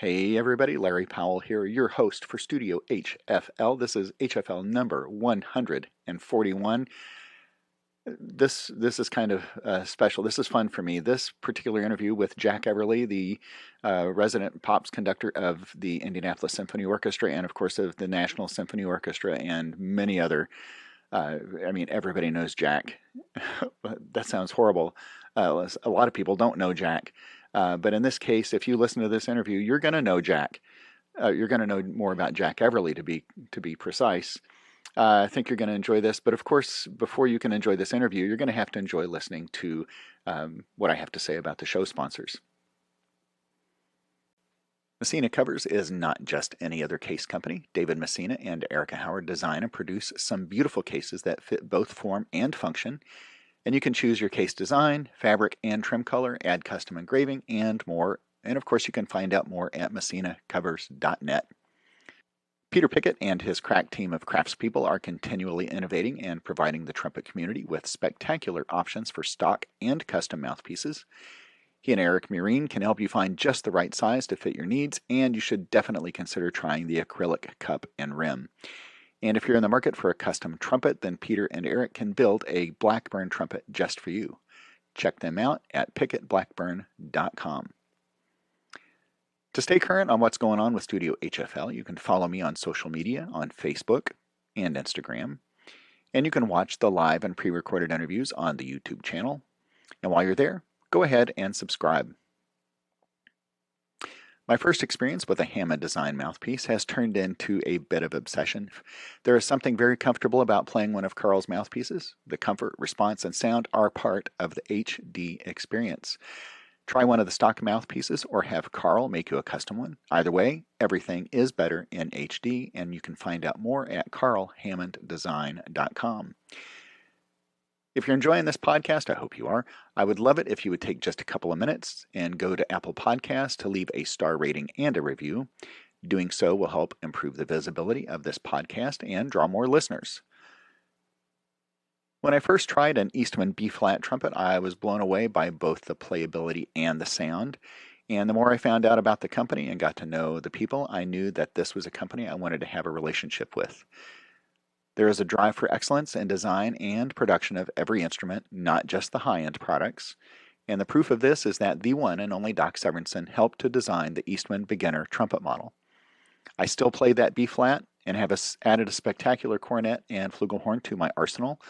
Hey everybody, Larry Powell here, your host for Studio HFL. This is HFL number 141. This is kind of special. This is fun for me. This particular interview with Jack Everly, the resident pops conductor of the Indianapolis Symphony Orchestra and of course of the National Symphony Orchestra and many other, everybody knows Jack. That sounds horrible. A lot of people don't know Jack. But in this case, if you listen to this interview, you're going to know Jack. You're going to know more about Jack Everly, to be precise. I think you're going to enjoy this. But of course, before you can enjoy this interview, you're going to have to enjoy listening to what I have to say about the show sponsors. Messina Covers is not just any other case company. David Messina and Erica Howard design and produce some beautiful cases that fit both form and function. And you can choose your case design, fabric, and trim color, add custom engraving, and more. And of course, you can find out more at messinacovers.net. Peter Pickett and his crack team of craftspeople are continually innovating and providing the trumpet community with spectacular options for stock and custom mouthpieces. He and Eric Murine can help you find just the right size to fit your needs, and you should definitely consider trying the acrylic cup and rim. And if you're in the market for a custom trumpet, then Peter and Eric can build a Blackburn trumpet just for you. Check them out at pickettblackburn.com. To stay current on what's going on with Studio HFL, you can follow me on social media on Facebook and Instagram. And you can watch the live and pre-recorded interviews on the YouTube channel. And while you're there, go ahead and subscribe. My first experience with a Hammond design mouthpiece has turned into a bit of obsession. There is something very comfortable about playing one of Carl's mouthpieces. The comfort, response, and sound are part of the HD experience. Try one of the stock mouthpieces or have Carl make you a custom one. Either way, everything is better in HD, and you can find out more at carlhammonddesign.com. If you're enjoying this podcast, I hope you are, I would love it if you would take just a couple of minutes and go to Apple Podcasts to leave a star rating and a review. Doing so will help improve the visibility of this podcast and draw more listeners. When I first tried an Eastman B-flat trumpet, I was blown away by both the playability and the sound. And the more I found out about the company and got to know the people, I knew that this was a company I wanted to have a relationship with. There is a drive for excellence in design and production of every instrument, not just the high-end products. And the proof of this is that the one and only Doc Severinsen helped to design the Eastman beginner trumpet model. I still play that B-flat and have added a spectacular cornet and flugelhorn to my arsenal.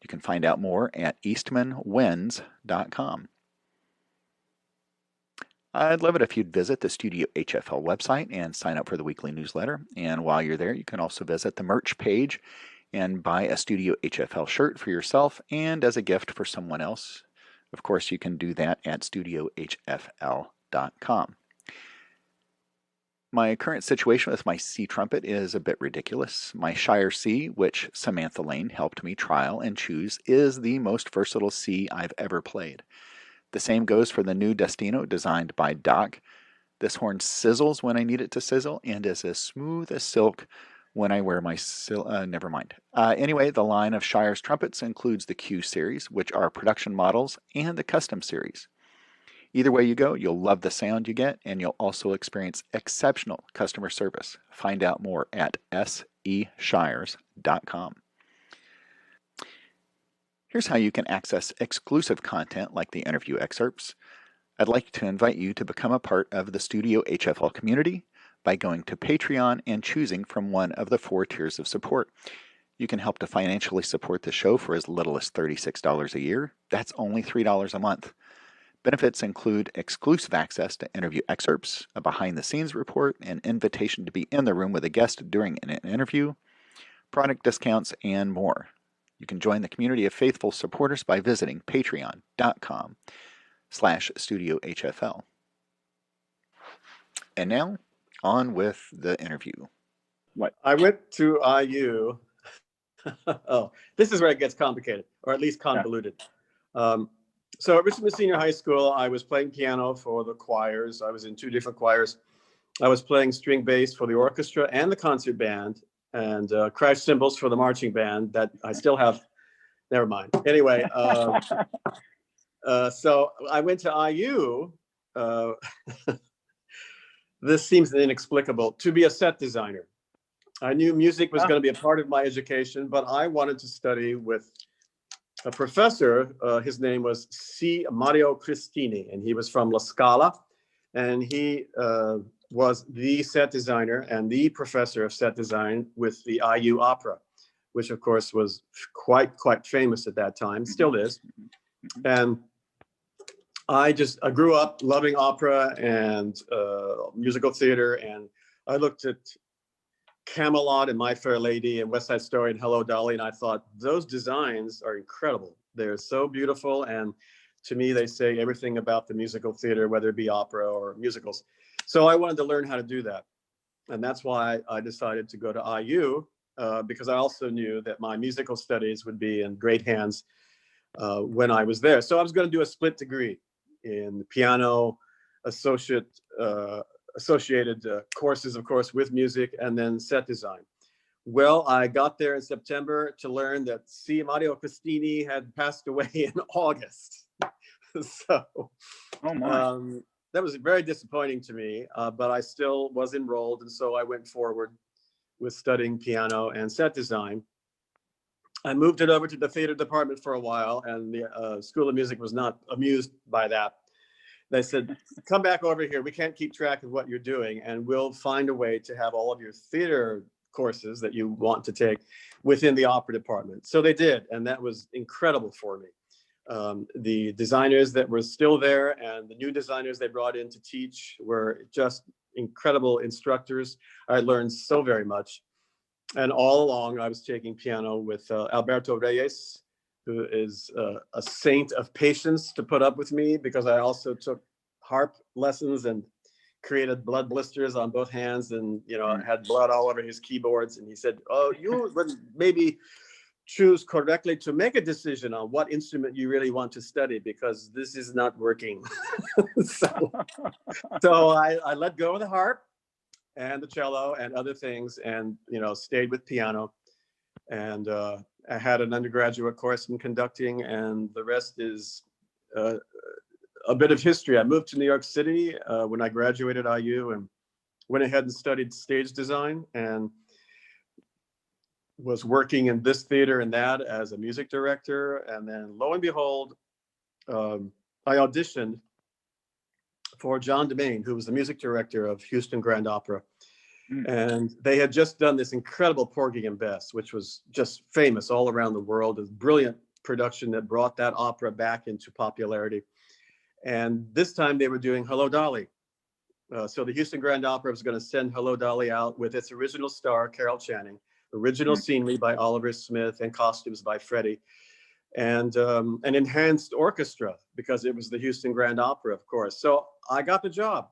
You can find out more at eastmanwins.com. I'd love it if you'd visit the Studio HFL website and sign up for the weekly newsletter. And while you're there, you can also visit the merch page and buy a Studio HFL shirt for yourself and as a gift for someone else. Of course, you can do that at studiohfl.com. My current situation with my C trumpet is a bit ridiculous. My Shire C, which Samantha Lane helped me trial and choose, is the most versatile C I've ever played. The same goes for the new Destino designed by Doc. This horn sizzles when I need it to sizzle and is as smooth as silk when I wear my never mind. Anyway, the line of Shire's trumpets includes the Q series, which are production models, and the custom series. Either way you go, you'll love the sound you get, and you'll also experience exceptional customer service. Find out more at seshires.com. Here's how you can access exclusive content like the interview excerpts. I'd like to invite you to become a part of the Studio HFL community by going to Patreon and choosing from one of the 4 tiers of support. You can help to financially support the show for as little as $36 a year. That's only $3 a month. Benefits include exclusive access to interview excerpts, a behind-the-scenes report, an invitation to be in the room with a guest during an interview, product discounts, and more. You can join the community of faithful supporters by visiting patreon.com/studiohfl. And now, on with the interview. What? I went to IU. Oh, this is where it gets complicated, or at least convoluted. So at Richmond Senior High School, I was playing piano for the choirs. I was in 2 different choirs. I was playing string bass for the orchestra and the concert band, and crash cymbals for the marching band that I still have. Never mind. Anyway, so I went to IU this seems inexplicable, to be a set designer. I knew music was going to be a part of my education, but I wanted to study with a professor. His name was C. Mario Cristini, and he was from La Scala, and he was the set designer and the professor of set design with the IU Opera, which of course was quite famous at that time, still is. And I grew up loving opera and musical theater, and I looked at Camelot and My Fair Lady and West Side Story and Hello, Dolly, and I thought those designs are incredible. They're so beautiful, and to me, they say everything about the musical theater, whether it be opera or musicals. So I wanted to learn how to do that, and that's why I decided to go to IU, because I also knew that my musical studies would be in great hands when I was there. So I was going to do a split degree in piano, associated courses, of course, with music, and then set design. Well, I got there in September to learn that C. Mario Cristini had passed away in August. So that was very disappointing to me, but I still was enrolled, and so I went forward with studying piano and set design. I moved it over to the theater department for a while, and the School of Music was not amused by that. They said, come back over here. We can't keep track of what you're doing, and we'll find a way to have all of your theater courses that you want to take within the opera department. So they did, and that was incredible for me. The designers that were still there and the new designers they brought in to teach were just incredible instructors. I learned so very much. And all along, I was taking piano with Alberto Reyes, who is a saint of patience to put up with me, because I also took harp lessons and created blood blisters on both hands, and had blood all over his keyboards. And he said, oh, you would maybe choose correctly to make a decision on what instrument you really want to study, because this is not working. so I let go of the harp and the cello and other things, and stayed with piano. And I had an undergraduate course in conducting, and the rest is a bit of history. I moved to New York City when I graduated IU, and went ahead and studied stage design, and was working in this theater and that as a music director. And then lo and behold, I auditioned for John Demain, who was the music director of Houston Grand Opera. And they had just done this incredible Porgy and Bess, which was just famous all around the world. A brilliant production that brought that opera back into popularity. And this time they were doing Hello, Dolly. So the Houston Grand Opera was going to send Hello, Dolly out with its original star, Carol Channing, original scenery by Oliver Smith, and costumes by Freddie, and an enhanced orchestra, because it was the Houston Grand Opera, of course. So I got the job.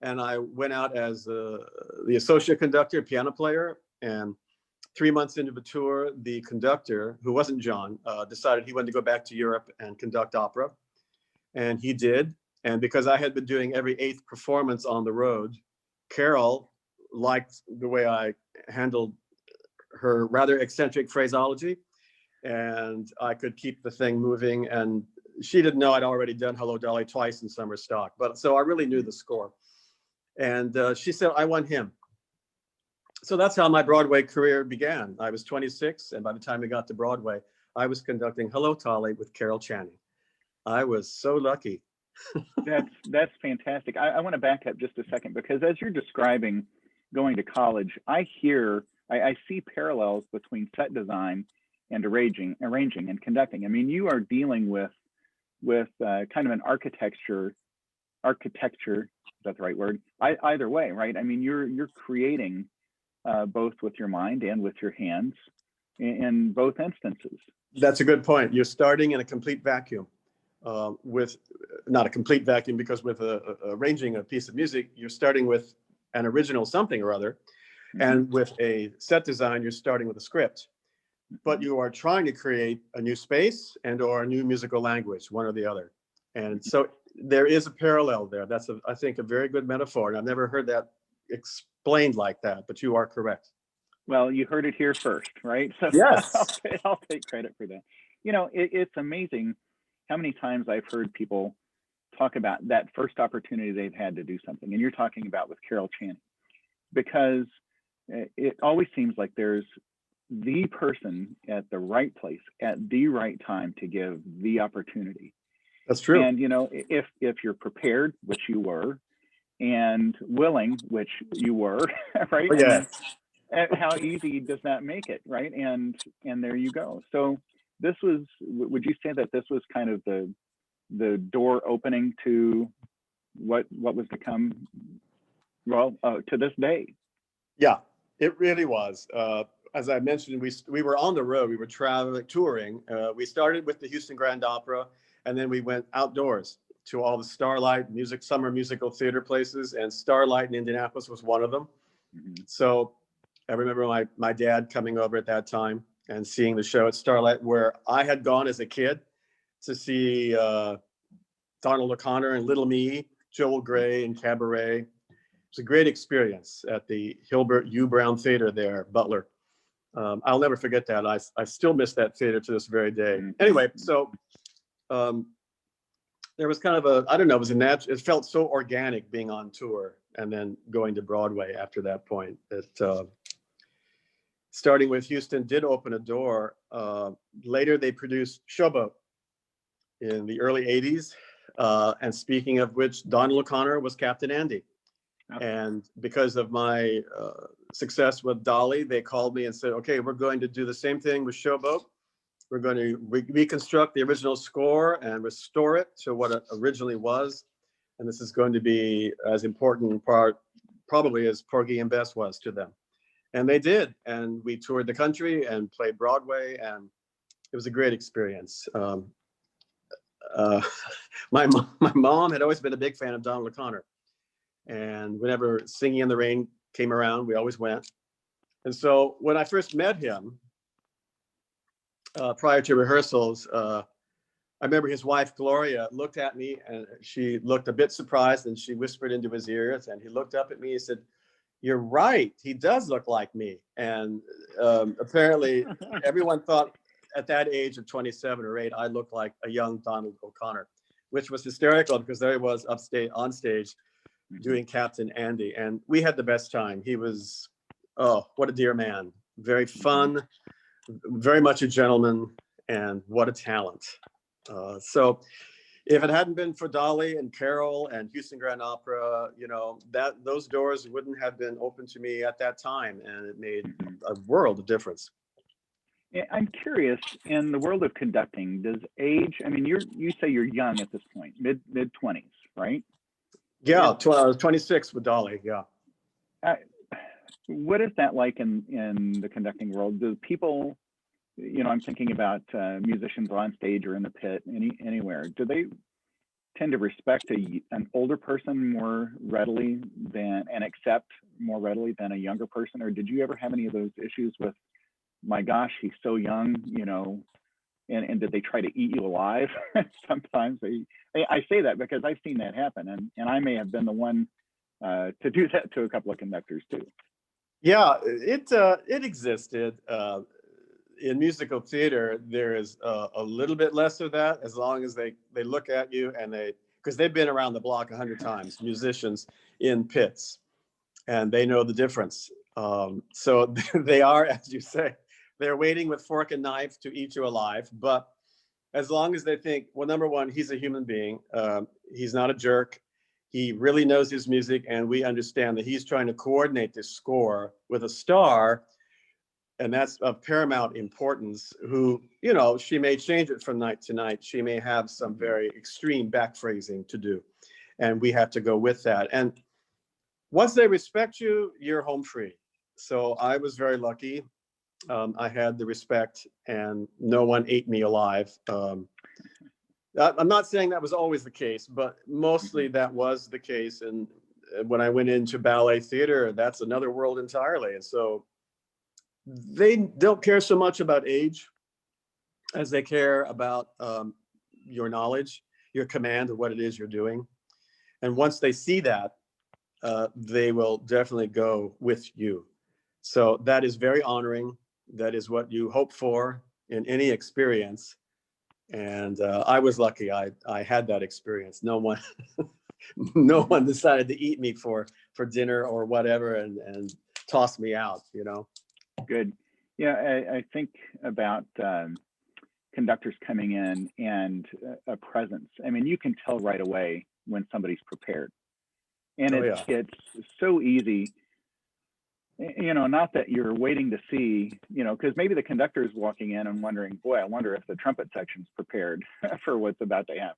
And I went out as the associate conductor, piano player. And 3 months into the tour, the conductor, who wasn't John, decided he wanted to go back to Europe and conduct opera. And he did. And because I had been doing every 8th performance on the road, Carol liked the way I handled her rather eccentric phraseology. And I could keep the thing moving. And she didn't know I'd already done Hello, Dolly twice in summer stock. But so I really knew the score. And she said, I want him. So that's how my Broadway career began. I was 26, and by the time we got to Broadway, I was conducting Hello, Dolly with Carol Channing. I was so lucky. That's fantastic. I want to back up just a second, because as you're describing going to college, I see parallels between set design and arranging and conducting. I mean, you are dealing with kind of an architecture, is that the right word? Either way, right? I mean, you're creating both with your mind and with your hands in both instances. That's a good point. You're starting in a complete vacuum, with not a complete vacuum, because with arranging a piece of music, you're starting with an original something or other. And with a set design, you're starting with a script. But you are trying to create a new space and or a new musical language, one or the other. And so there is a parallel there. That's, I think, a very good metaphor. And I've never heard that explained like that, but you are correct. Well, you heard it here first, right? So yes, I'll take credit for that. It's amazing how many times I've heard people talk about that first opportunity they've had to do something, and you're talking about with Carol Channing, because it always seems like there's the person at the right place at the right time to give the opportunity. That's true. And you know, if you're prepared, which you were, and willing, which you were, right? Oh, yeah. And how easy does that make it, right? And there you go. So this was, would you say that this was kind of the door opening to what was to come, well, to this day? Yeah, it really was. As I mentioned, we were on the road. We were traveling, touring. We started with the Houston Grand Opera, and then we went outdoors to all the Starlight summer musical theater places, and Starlight in Indianapolis was one of them. Mm-hmm. So I remember my dad coming over at that time and seeing the show at Starlight, where I had gone as a kid to see Donald O'Connor and Little Me, Joel Grey and Cabaret. It was a great experience at the Hilbert U. Brown Theater there, Butler. I'll never forget that. I still miss that theater to this very day. Mm-hmm. Anyway, so there was kind of I don't know, it felt so organic being on tour and then going to Broadway after that point. That starting with Houston did open a door. Later, they produced Showboat in the early 80s. And speaking of which, Donald O'Connor was Captain Andy. And because of my success with Dolly, they called me and said, okay, we're going to do the same thing with Showboat. We're going to reconstruct the original score and restore it to what it originally was. And this is going to be as important part, probably, as Porgy and Bess was to them. And they did. And we toured the country and played Broadway. And it was a great experience. My mom had always been a big fan of Donald O'Connor. And whenever Singing in the Rain came around, we always went. And so when I first met him, prior to rehearsals, I remember his wife, Gloria, looked at me and she looked a bit surprised, and she whispered into his ears, and he looked up at me and said, "You're right, he does look like me." And apparently everyone thought at that age of 27 or 8, I looked like a young Donald O'Connor, which was hysterical because there he was on stage doing Captain Andy. And we had the best time. He was, oh, what a dear man. Very fun, very much a gentleman, and what a talent. So if it hadn't been for Dolly and Carol and Houston Grand Opera, you know, those doors wouldn't have been open to me at that time. And it made a world of difference. I'm curious, in the world of conducting, does age, I mean, you say you're young at this point, mid 20s, right? Yeah, I was 26 with Dolly, yeah. What is that like in the conducting world? Do people, you know, I'm thinking about musicians on stage or in the pit, anywhere, do they tend to respect an older person more readily and accept more readily than a younger person? Or did you ever have any of those issues with, my gosh, he's so young, you know, and did they try to eat you alive? Sometimes I say that because I've seen that happen, and I may have been the one to do that to a couple of conductors too. Yeah, it existed. In musical theater, there is a little bit less of that, as long as they look at you and because they've been around the block 100 times, musicians in pits, and they know the difference. So they are, as you say, they're waiting with fork and knife to eat you alive. But as long as they think, well, number one, he's a human being. He's not a jerk. He really knows his music, and we understand that he's trying to coordinate this score with a star, and that's of paramount importance, who, you know, she may change it from night to night. She may have some very extreme back phrasing to do, and we have to go with that. And once they respect you, you're home free. So I was very lucky. I had the respect, and no one ate me alive. I'm not saying that was always the case, but mostly that was the case. And when I went into ballet theater, that's another world entirely. And so they don't care so much about age as they care about your knowledge, your command of what it is you're doing. And once they see that, they will definitely go with you. So that is very honoring. That is what you hope for in any experience. And I was lucky. I had that experience. No one, no one decided to eat me for dinner or whatever and toss me out. You know. Good. Yeah, I think about conductors coming in and a presence. I mean, you can tell right away when somebody's prepared, and it's so easy. You know, not that you're waiting to see, you know, because maybe the conductor is walking in and wondering, boy, I wonder if the trumpet section's prepared for what's about to happen,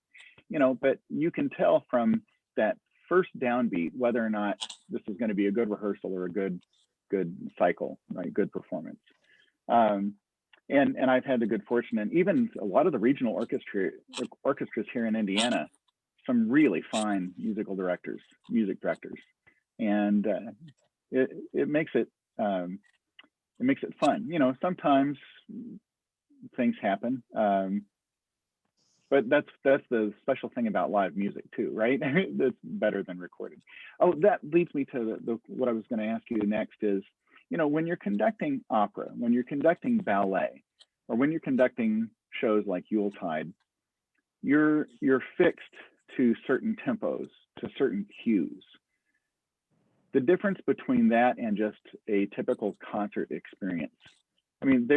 you know, but you can tell from that first downbeat whether or not this is going to be a good rehearsal or a good cycle, right? Good performance. And I've had the good fortune, and even a lot of the regional orchestras here in Indiana, some really fine music directors, and it makes it fun. You know, sometimes things happen, but that's the special thing about live music too, right? That's better than recorded. Oh, that leads me to what I was going to ask you next is, you know, when you're conducting opera, when you're conducting ballet, or when you're conducting shows like Yuletide, you're fixed to certain tempos, to certain cues. The difference between that and just a typical concert experience, I mean,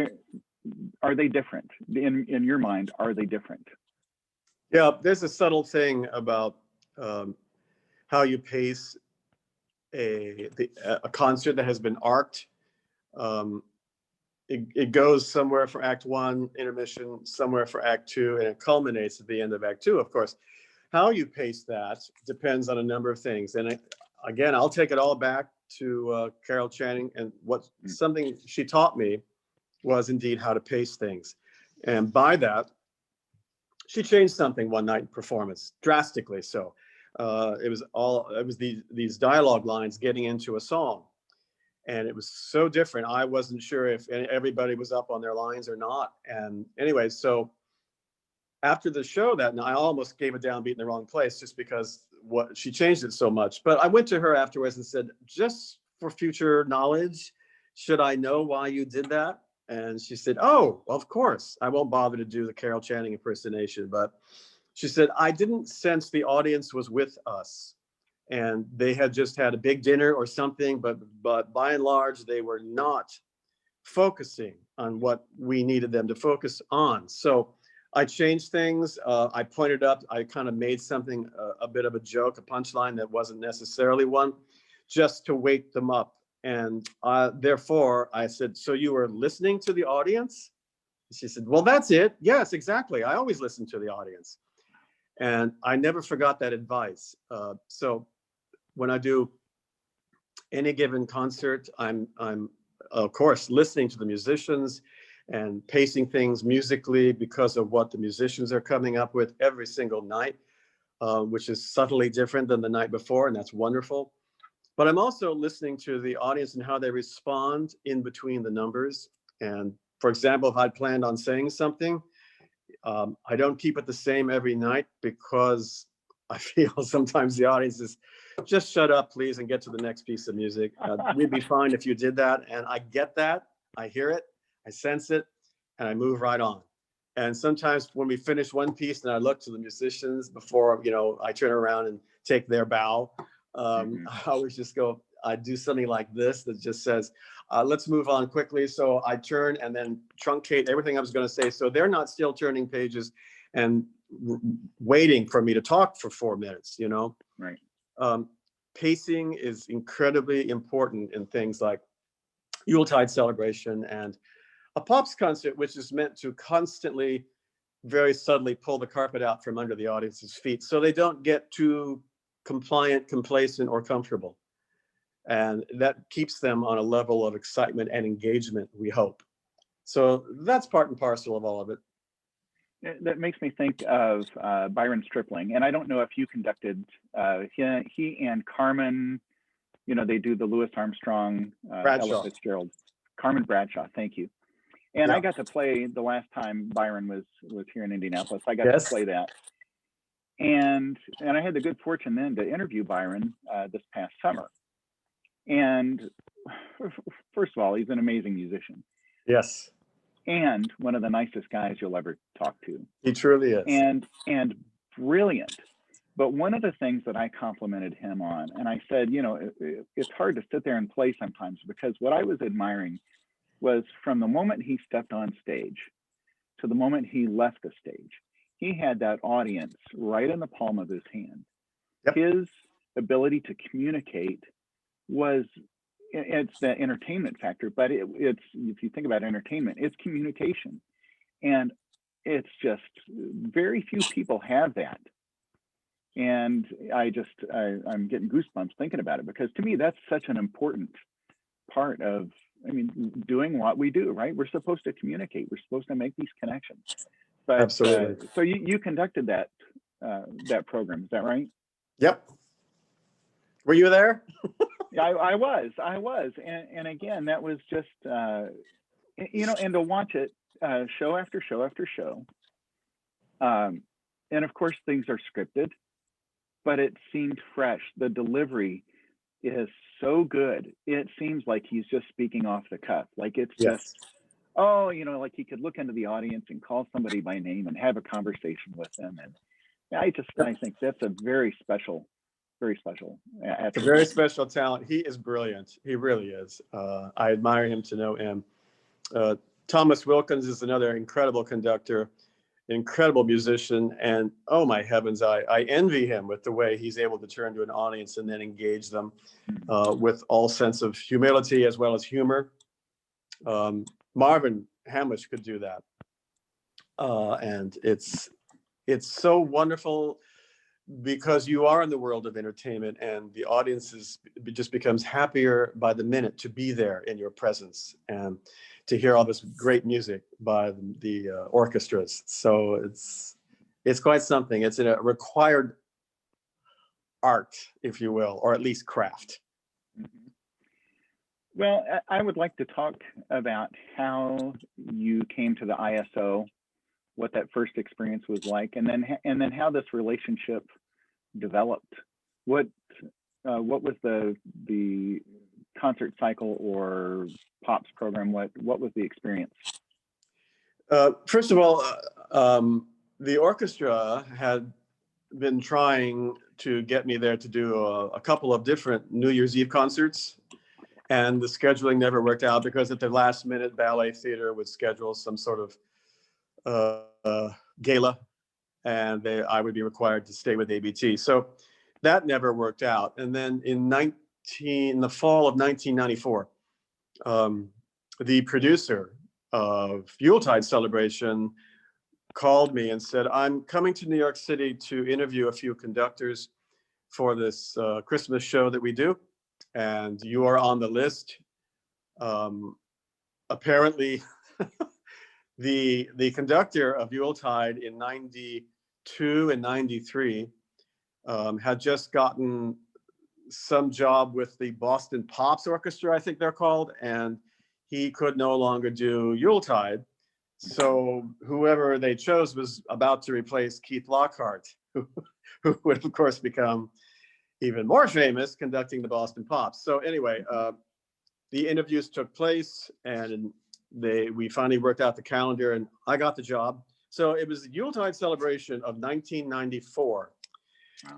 are they different? In your mind, are they different? Yeah, there's a subtle thing about how you pace a concert that has been arced. It goes somewhere for Act 1, intermission, somewhere for Act 2, and it culminates at the end of Act 2, of course. How you pace that depends on a number of things. And again, I'll take it all back to Carol Channing, and something she taught me was indeed how to pace things. And by that, she changed something one night in performance, drastically so. It was these dialogue lines getting into a song. And it was so different. I wasn't sure if everybody was up on their lines or not. And anyway, so after the show that night, I almost gave a downbeat in the wrong place just because she changed it so much. But I went to her afterwards and said, just for future knowledge, should I know why you did that? And she said, oh, of course. I won't bother to do the Carol Channing impersonation. But she said, I didn't sense the audience was with us. And they had just had a big dinner or something, but by and large, they were not focusing on what we needed them to focus on. So I changed things. I pointed up. I kind of made something a bit of a joke, a punchline that wasn't necessarily one, just to wake them up. And therefore, I said, so you were listening to the audience? She said, well, that's it. Yes, exactly. I always listen to the audience. And I never forgot that advice. So when I do any given concert, I'm of course listening to the musicians and pacing things musically because of what the musicians are coming up with every single night, which is subtly different than the night before, and that's wonderful. But I'm also listening to the audience and how they respond in between the numbers. And for example, if I'd planned on saying something, I don't keep it the same every night because I feel sometimes the audience is just shut up, please, and get to the next piece of music. We'd be fine if you did that. And I get that. I hear it. I sense it. And I move right on. And sometimes when we finish one piece and I look to the musicians before, you know, I turn around and take their bow, I always just go, I do something like this that just says, let's move on quickly. So I turn and then truncate everything I was going to say. So they're not still turning pages and waiting for me to talk for 4 minutes, you know? Right. Pacing is incredibly important in things like Yuletide celebration and a pops concert, which is meant to constantly, very subtly pull the carpet out from under the audience's feet so they don't get too compliant, complacent, or comfortable. And that keeps them on a level of excitement and engagement, we hope. So that's part and parcel of all of it. That makes me think of Byron Stripling. And I don't know if you conducted, he and Carmen, you know, they do the Louis Armstrong, Ella Fitzgerald. Carmen Bradshaw, thank you. And I got to play the last time Byron was here in Indianapolis. I got to play that. And I had the good fortune then to interview Byron this past summer. And first of all, he's an amazing musician. Yes. and one of the nicest guys you'll ever talk to. He truly is. And brilliant. But one of the things that I complimented him on, and I said, you know, it's hard to sit there and play sometimes, because what I was admiring was from the moment he stepped on stage to the moment he left the stage, he had that audience right in the palm of his hand. Yep. His ability to communicate was, it's the entertainment factor, but it's, if you think about entertainment, it's communication. And it's just very few people have that. And I'm getting goosebumps thinking about it, because to me, that's such an important part of, I mean, doing what we do, right? We're supposed to communicate. We're supposed to make these connections. But Absolutely. So you conducted that program, is that right? Yep. Were you there? Yeah, I was. And again, that was just, you know, and to watch it show after show after show. And of course, things are scripted, but it seemed fresh. The delivery is so good. It seems like he's just speaking off the cuff. Like it's just, oh, you know, like he could look into the audience and call somebody by name and have a conversation with them. And I think that's a very special attribute. A very special talent. He is brilliant. He really is. I admire him to no end. Thomas Wilkins is another incredible conductor, incredible musician, and oh my heavens, I envy him with the way he's able to turn to an audience and then engage them with all sense of humility as well as humor. Marvin Hamish could do that, and it's so wonderful, because you are in the world of entertainment, and the audience just becomes happier by the minute to be there in your presence and to hear all this great music by the orchestras. So it's quite something. It's a required art, if you will, or at least craft. Well, I would like to talk about how you came to the ISO, what that first experience was like, and then how this relationship developed. What was the concert cycle or POPs program? What was the experience? First of all, the orchestra had been trying to get me there to do a couple of different New Year's Eve concerts, and the scheduling never worked out, because at the last minute, Ballet Theater would schedule some sort of gala, and I would be required to stay with ABT. So that never worked out. And then in the fall of 1994, the producer of Yuletide Celebration called me and said, I'm coming to New York City to interview a few conductors for this Christmas show that we do, and you are on the list. Apparently, the conductor of Yuletide in 92 and 93 had just gotten some job with the Boston Pops Orchestra, I think they're called, and he could no longer do Yuletide. So whoever they chose was about to replace Keith Lockhart, who would of course become even more famous conducting the Boston Pops. So anyway, the interviews took place, and we finally worked out the calendar, and I got the job. So it was the Yuletide Celebration of 1994,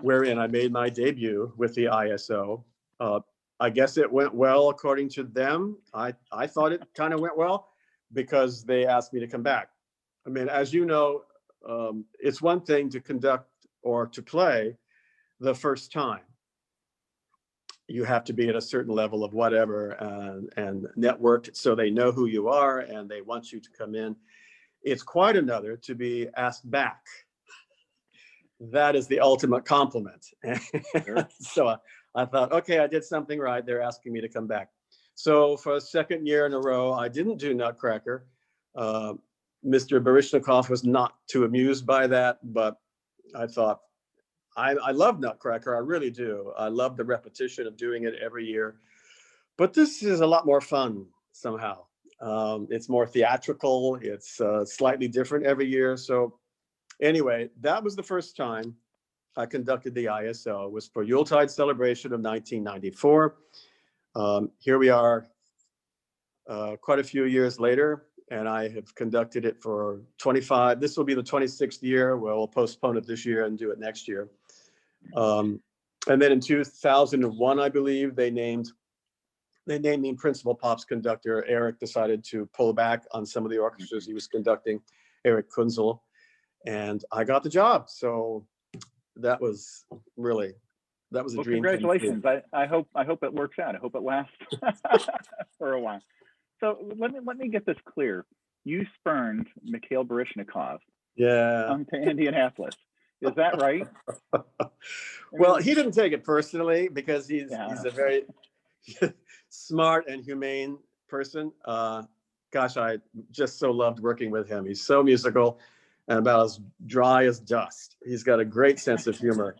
wherein I made my debut with the ISO. I guess it went well according to them. I thought it kind of went well, because they asked me to come back. I mean, as you know, it's one thing to conduct or to play the first time. You have to be at a certain level of whatever and networked, so they know who you are and they want you to come in. It's quite another to be asked back. That is the ultimate compliment. Sure. So I thought, okay, I did something right. They're asking me to come back. So for a second year in a row, I didn't do Nutcracker. Mr. Baryshnikov was not too amused by that, but I thought, I love Nutcracker, I really do. I love the repetition of doing it every year. But this is a lot more fun somehow. It's more theatrical. It's slightly different every year. So anyway, that was the first time I conducted the ISO. It was for Yuletide Celebration of 1994. Here we are quite a few years later. and I have conducted it for 25. This will be the 26th year. We'll postpone it this year and do it next year. And then in 2001, I believe, they named me principal pops conductor. Eric decided to pull back on some of the orchestras he was conducting, Eric Kunzel, and I got the job. So that was a dream. Congratulations. I hope it works out. I hope it lasts for a while. So let me get this clear. You spurned Mikhail Baryshnikov to Indianapolis. Is that right? Well, he didn't take it personally because he's a very smart and humane person. Gosh, I just so loved working with him. He's so musical and about as dry as dust. He's got a great sense of humor.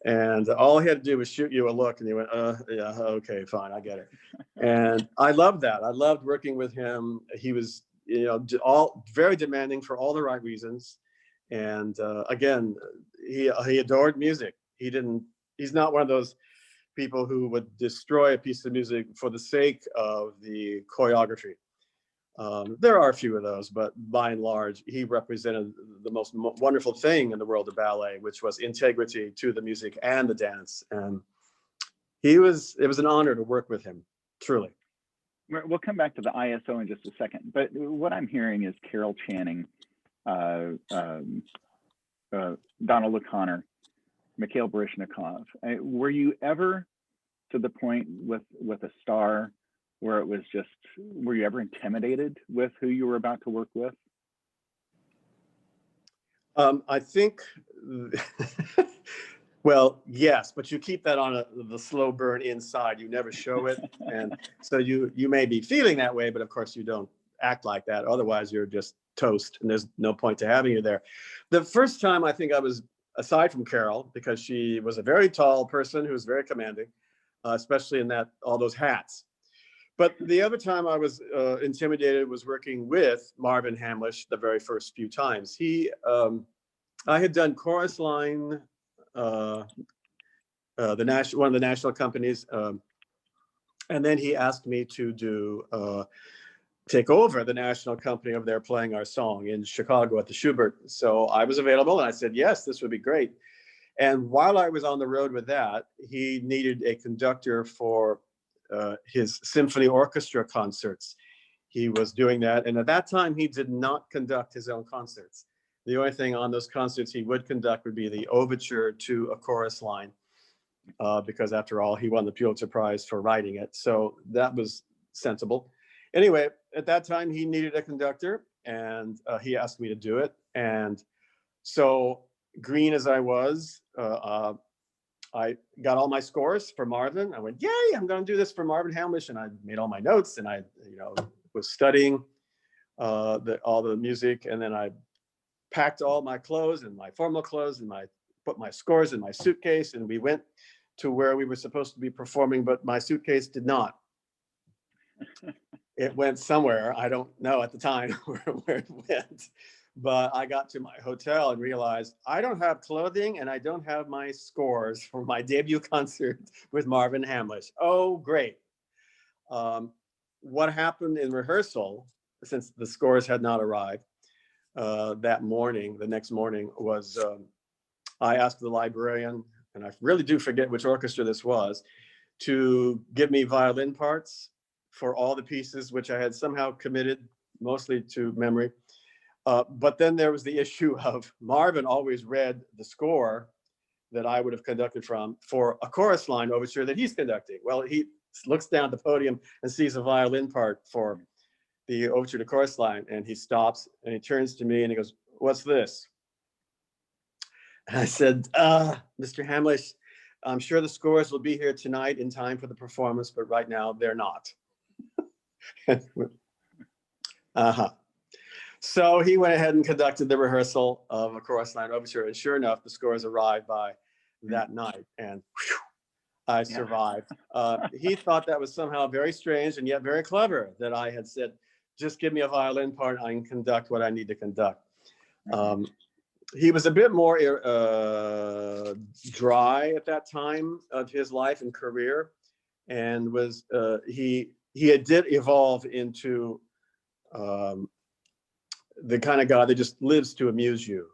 And all he had to do was shoot you a look and you went, yeah, okay, fine, I get it. And I loved that. I loved working with him. He was, all very demanding for all the right reasons. And again, he adored music. He's not one of those people who would destroy a piece of music for the sake of the choreography. There are a few of those, but by and large, he represented the most wonderful thing in the world of ballet, which was integrity to the music and the dance. And it was an honor to work with him, truly. We'll come back to the ISO in just a second, but what I'm hearing is Carol Channing, Donald O'Connor, Mikhail Baryshnikov. Were you ever to the point with a star where it was just, were you ever intimidated with who you were about to work with? I think, well, yes, but you keep that on the slow burn inside. You never show it. And so you may be feeling that way, but of course you don't act like that. Otherwise you're just toast and there's no point to having you there. The first time I think I was, aside from Carol, because she was a very tall person who was very commanding, especially in all those hats. But the other time I was intimidated was working with Marvin Hamlisch the very first few times. I had done chorus line, one of the national companies, and then he asked me to take over the national company of their playing our song in Chicago at the Schubert. So I was available and I said, yes, this would be great. And while I was on the road with that, he needed a conductor for his symphony orchestra concerts. He was doing that. And at that time, he did not conduct his own concerts. The only thing on those concerts he would conduct would be the overture to a chorus line, because after all, he won the Pulitzer Prize for writing it. So that was sensible. Anyway, at that time, he needed a conductor and he asked me to do it. And so green as I was, I got all my scores for Marvin. I went, yay, I'm going to do this for Marvin Hamlisch. And I made all my notes and I, was studying all the music. And then I packed all my clothes and my formal clothes and put my scores in my suitcase. And we went to where we were supposed to be performing, but my suitcase did not. It went somewhere. I don't know at the time where it went. But I got to my hotel and realized I don't have clothing and I don't have my scores for my debut concert with Marvin Hamlisch. Oh, great. What happened in rehearsal, since the scores had not arrived the next morning, was I asked the librarian, and I really do forget which orchestra this was, to give me violin parts for all the pieces, which I had somehow committed mostly to memory. But then there was the issue of Marvin always read the score that I would have conducted for a chorus line overture that he's conducting. Well, he looks down at the podium and sees a violin part for the overture to chorus line, and he stops and he turns to me and he goes, "What's this?" And I said, "Mr. Hamlisch, I'm sure the scores will be here tonight in time for the performance, but right now they're not." So he went ahead and conducted the rehearsal of a chorus line overture, and sure enough, the scores arrived by that night, and whew, I survived. He thought that was somehow very strange and yet very clever that I had said, just give me a violin part, I can conduct what I need to conduct. He was a bit more dry at that time of his life and career, and was he did evolve into the kind of guy that just lives to amuse you.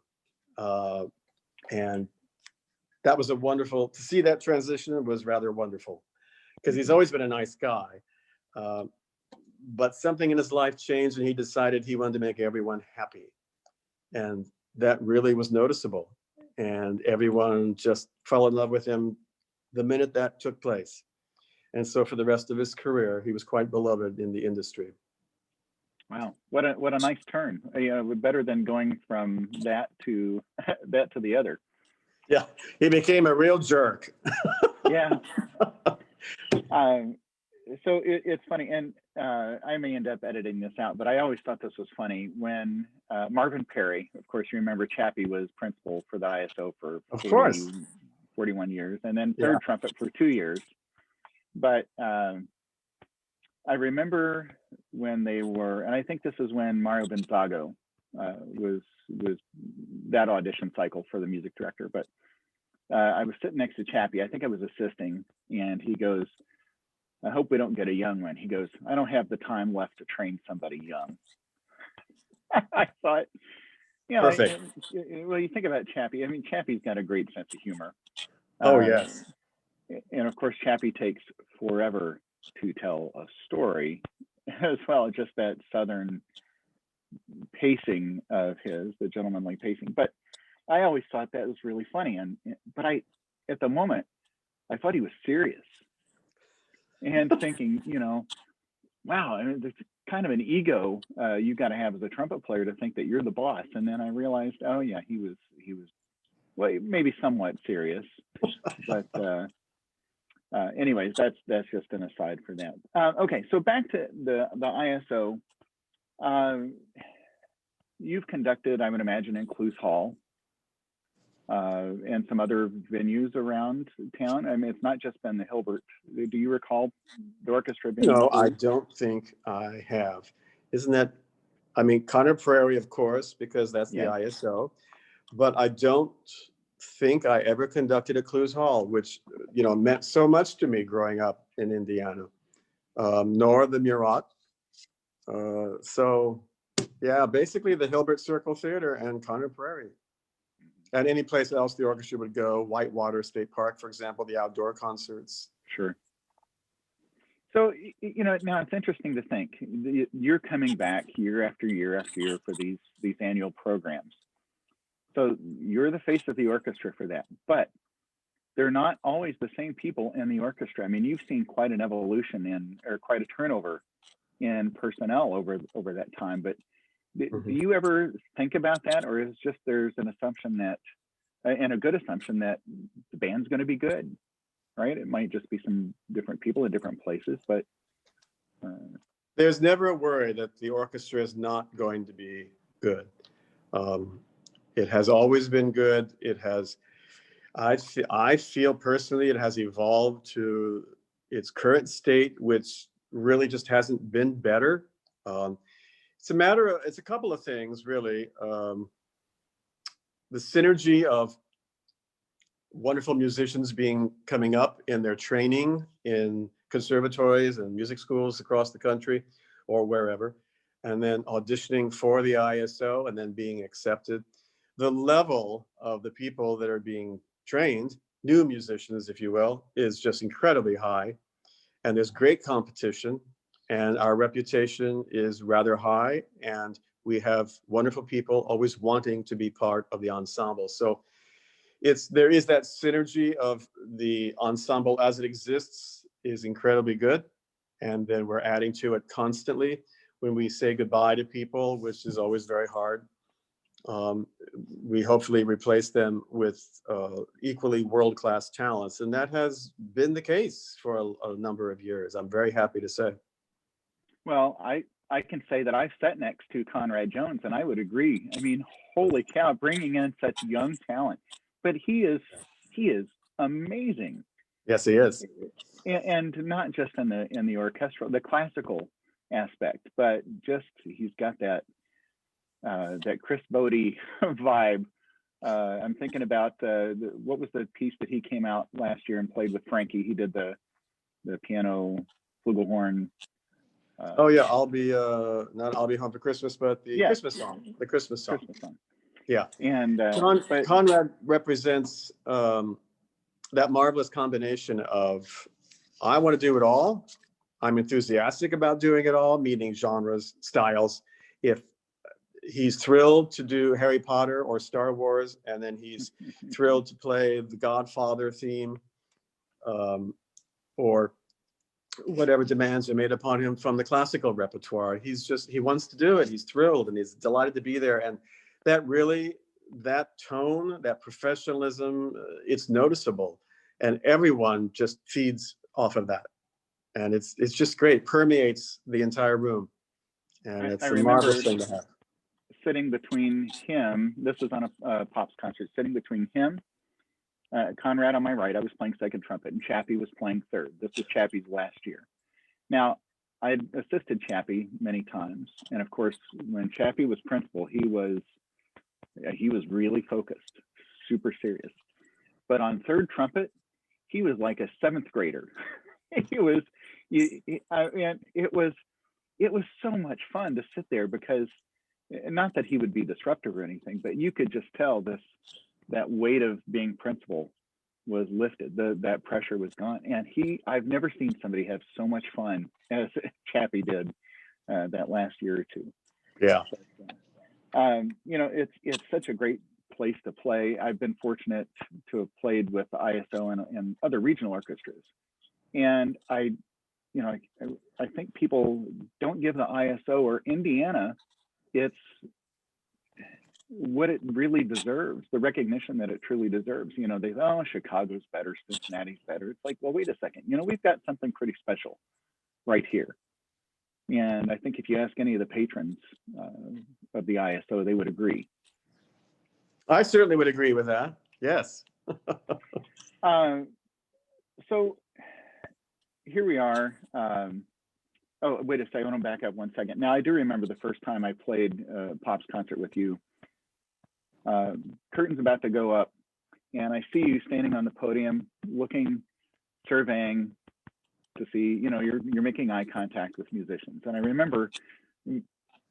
And that was to see that transition was rather wonderful, because he's always been a nice guy. But something in his life changed, and he decided he wanted to make everyone happy. And that really was noticeable. And everyone just fell in love with him the minute that took place. And so for the rest of his career, he was quite beloved in the industry. Wow, what a nice turn. Better than going from that to the other. Yeah, he became a real jerk. Yeah. So it's funny, and I may end up editing this out, but I always thought this was funny when Marvin Perry, of course, you remember Chappie was principal for the ISO for 41 years, and then third trumpet for 2 years. But I remember when they were, and I think this is when Mario Gonzago was that audition cycle for the music director. But I was sitting next to Chappie. I think I was assisting, and he goes, "I hope we don't get a young one." He goes, "I don't have the time left to train somebody young." I thought, Perfect. Well, you think about Chappie. I mean, Chappie's got a great sense of humor. Oh, yes. And of course, Chappie takes forever to tell a story as well, just that Southern pacing of his, the gentlemanly pacing. But I always thought that was really funny. But at the moment, I thought he was serious and thinking, wow, I mean, there's kind of an ego you got to have as a trumpet player to think that you're the boss. And then I realized, oh yeah, he was well, maybe somewhat serious, but anyways, that's just an aside for that. Okay, so back to the ISO. You've conducted, I would imagine, in Cluse Hall and some other venues around town. I mean, it's not just been the Hilbert. Do you recall the orchestra being? No, I don't think I have. Isn't that, I mean, Conner Prairie, of course, because that's the ISO, but I don't think I ever conducted at Cluse Hall, which, meant so much to me growing up in Indiana, nor the Murat. So yeah, basically the Hilbert Circle Theater and Conner Prairie. And any place else the orchestra would go, Whitewater State Park, for example, the outdoor concerts. Sure. So, now it's interesting to think you're coming back year after year after year for these annual programs. So you're the face of the orchestra for that, but they're not always the same people in the orchestra. I mean, you've seen quite an evolution or quite a turnover in personnel over that time, but do you ever think about that, or is just there's an assumption that, and a good assumption that the band's going to be good, right? It might just be some different people in different places, but there's never a worry that the orchestra is not going to be good. It has always been good. It has, I feel personally, it has evolved to its current state, which really just hasn't been better. It's a couple of things, really. The synergy of wonderful musicians coming up in their training in conservatories and music schools across the country or wherever, and then auditioning for the ISO and then being accepted. The level of the people that are being trained, new musicians, if you will, is just incredibly high. And there's great competition, and our reputation is rather high, and we have wonderful people always wanting to be part of the ensemble. So there is that synergy of the ensemble as it exists is incredibly good. And then we're adding to it constantly when we say goodbye to people, which is always very hard. We hopefully replace them with equally world-class talents. And that has been the case for a number of years, I'm very happy to say. Well, I can say that I've sat next to Conrad Jones, and I would agree. I mean, holy cow, bringing in such young talent. But he is amazing. Yes, he is. And not just in the orchestral, the classical aspect, but just he's got that Chris Bodie vibe. I'm thinking about what was the piece that he came out last year and played with Frankie? He did the piano, flugelhorn. Oh yeah, I'll be not I'll be home for Christmas, but the Yeah, Christmas song, the Christmas song. Christmas song. Yeah, And but Conrad represents that marvelous combination of I want to do it all. I'm enthusiastic about doing it all, meaning genres, styles. If he's thrilled to do Harry Potter or Star Wars, and then he's thrilled to play the Godfather theme, or whatever demands are made upon him from the classical repertoire. He wants to do it. He's thrilled and he's delighted to be there. And that tone, that professionalism, it's noticeable, and everyone just feeds off of that. And it's just great, permeates the entire room. And it's a marvelous thing to have. Sitting between him, this was on a Pops concert, sitting between him, Conrad on my right, I was playing second trumpet, and Chappie was playing third. This was Chappie's last year. Now, I had assisted Chappie many times. And of course, when Chappie was principal, he was really focused, super serious. But on third trumpet, he was like a seventh grader. And it was so much fun to sit there, because not that he would be disruptive or anything, but you could just tell that weight of being principal was lifted. That pressure was gone. And I've never seen somebody have so much fun as Chappie did that last year or two. Yeah. It's such a great place to play. I've been fortunate to have played with the ISO and other regional orchestras. And I think people don't give the ISO or Indiana it's what it really deserves, the recognition that it truly deserves. They say, oh, Chicago's better, Cincinnati's better. It's like, well, wait a second. We've got something pretty special right here. And I think if you ask any of the patrons of the ISO, they would agree. I certainly would agree with that. Yes. So here we are. Oh, wait a second. I want to back up 1 second. Now, I do remember the first time I played Pop's concert with you. Curtain's about to go up, and I see you standing on the podium, looking, surveying to see, you're making eye contact with musicians. And I remember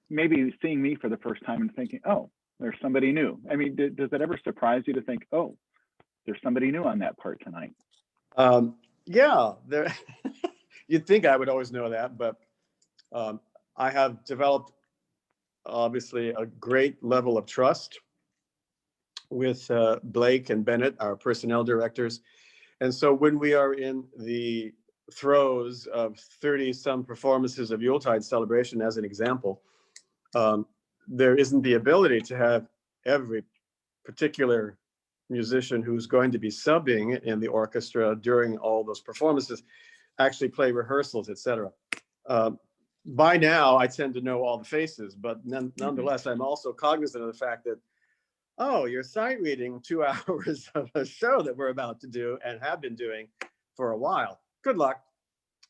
maybe seeing me for the first time and thinking, oh, there's somebody new. I mean, does it ever surprise you to think, oh, there's somebody new on that part tonight? Yeah, you'd think I would always know that, but I have developed, obviously, a great level of trust with Blake and Bennett, our personnel directors. And so when we are in the throes of 30-some performances of Yuletide Celebration, as an example, there isn't the ability to have every particular musician who's going to be subbing in the orchestra during all those performances actually play rehearsals, etc. By now, I tend to know all the faces, but nonetheless, I'm also cognizant of the fact that, oh, you're sight reading 2 hours of a show that we're about to do and have been doing for a while. Good luck.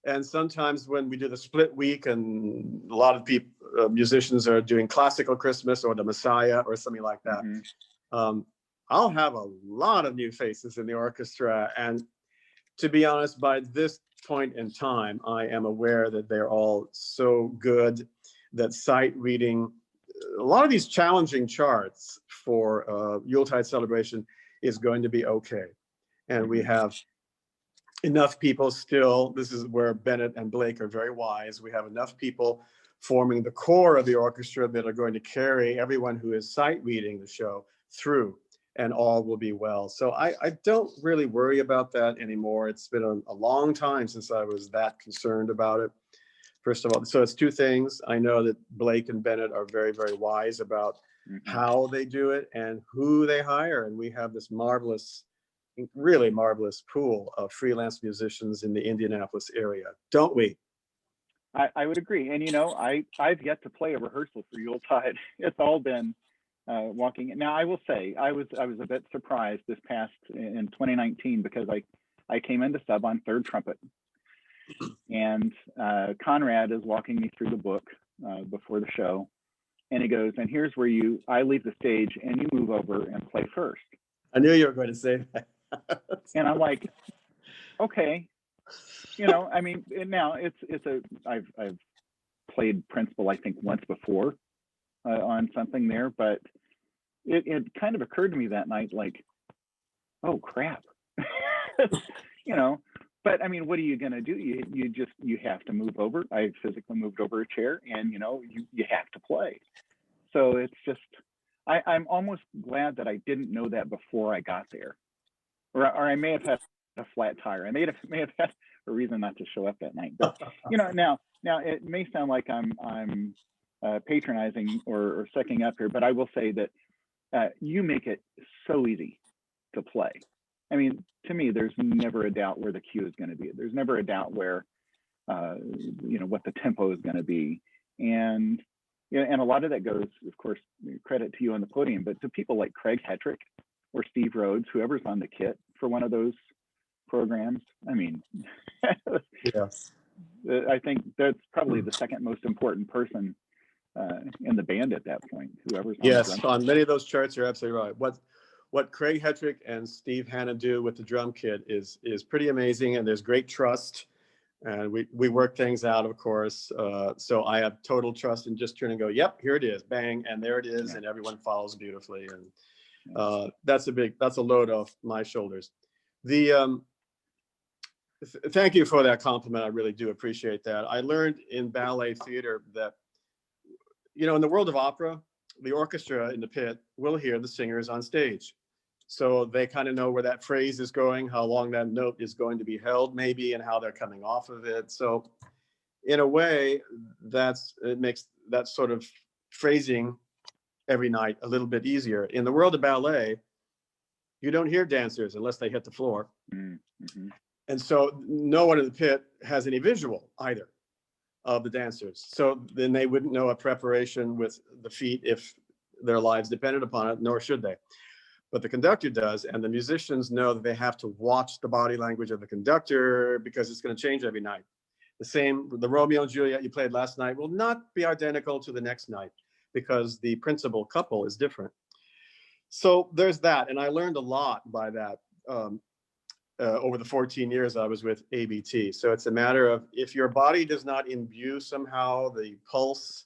And sometimes when we do the split week and a lot of people, musicians are doing classical Christmas or the Messiah or something like that, I'll have a lot of new faces in the orchestra. And to be honest, by this point in time, I am aware that they're all so good that sight reading, a lot of these challenging charts for Yuletide Celebration is going to be okay. And we have enough people still, this is where Bennett and Blake are very wise, we have enough people forming the core of the orchestra that are going to carry everyone who is sight reading the show through, and all will be well. So I don't really worry about that anymore. It's been a long time since I was that concerned about it. First of all, so it's two things. I know that Blake and Bennett are very, very wise about how they do it and who they hire. And we have this marvelous, really marvelous pool of freelance musicians in the Indianapolis area, don't we? I would agree. And, I've yet to play a rehearsal for Yuletide. It's all been walking. Now, I will say, I was a bit surprised this past in 2019 because I came in to sub on third trumpet. And Conrad is walking me through the book before the show. And he goes, and here's where I leave the stage and you move over and play first. I knew you were going to say that. And I'm like, okay. Now I've played principal, I think, once before on something there, but it kind of occurred to me that night, like, oh crap, you know. But I mean, what are you going to do? You have to move over. I physically moved over a chair, and you know, you have to play. So it's just, I'm almost glad that I didn't know that before I got there, or I may have had a flat tire. I may have had a reason not to show up that night. But you know, now it may sound like I'm patronizing or sucking up here, but I will say that you make it so easy to play. I mean, to me, there's never a doubt where the cue is going to be. There's never a doubt where, you know, what the tempo is going to be. And a lot of that goes, of course, credit to you on the podium, but to people like Craig Hetrick or Steve Rhodes, whoever's on the kit for one of those programs. I mean, Yes. I think that's probably the second most important person in the band at that point, whoever's on Yes, the drum. on many of those charts, you're absolutely right. What Craig Hetrick and Steve Hanna do with the drum kit is pretty amazing, and there's great trust, and we work things out, of course. So I have total trust in just turn and go, yep, here it is, bang, and there it is, and everyone follows beautifully, and that's a load off my shoulders. Thank you for that compliment. I really do appreciate that. I learned in ballet theater that, you know, in the world of opera, the orchestra in the pit will hear the singers on stage. So they kind of know where that phrase is going, how long that note is going to be held maybe, and how they're coming off of it. So in a way, it makes that sort of phrasing every night a little bit easier. In the world of ballet, you don't hear dancers unless they hit the floor. Mm-hmm. And so no one in the pit has any visual either of the dancers. So then they wouldn't know a preparation with the feet if their lives depended upon it, nor should they. But the conductor does, and the musicians know that they have to watch the body language of the conductor because it's going to change every night. The Romeo and Juliet you played last night will not be identical to the next night because the principal couple is different. So there's that, and I learned a lot by that over the 14 years I was with ABT. So it's a matter of, if your body does not imbue somehow the pulse,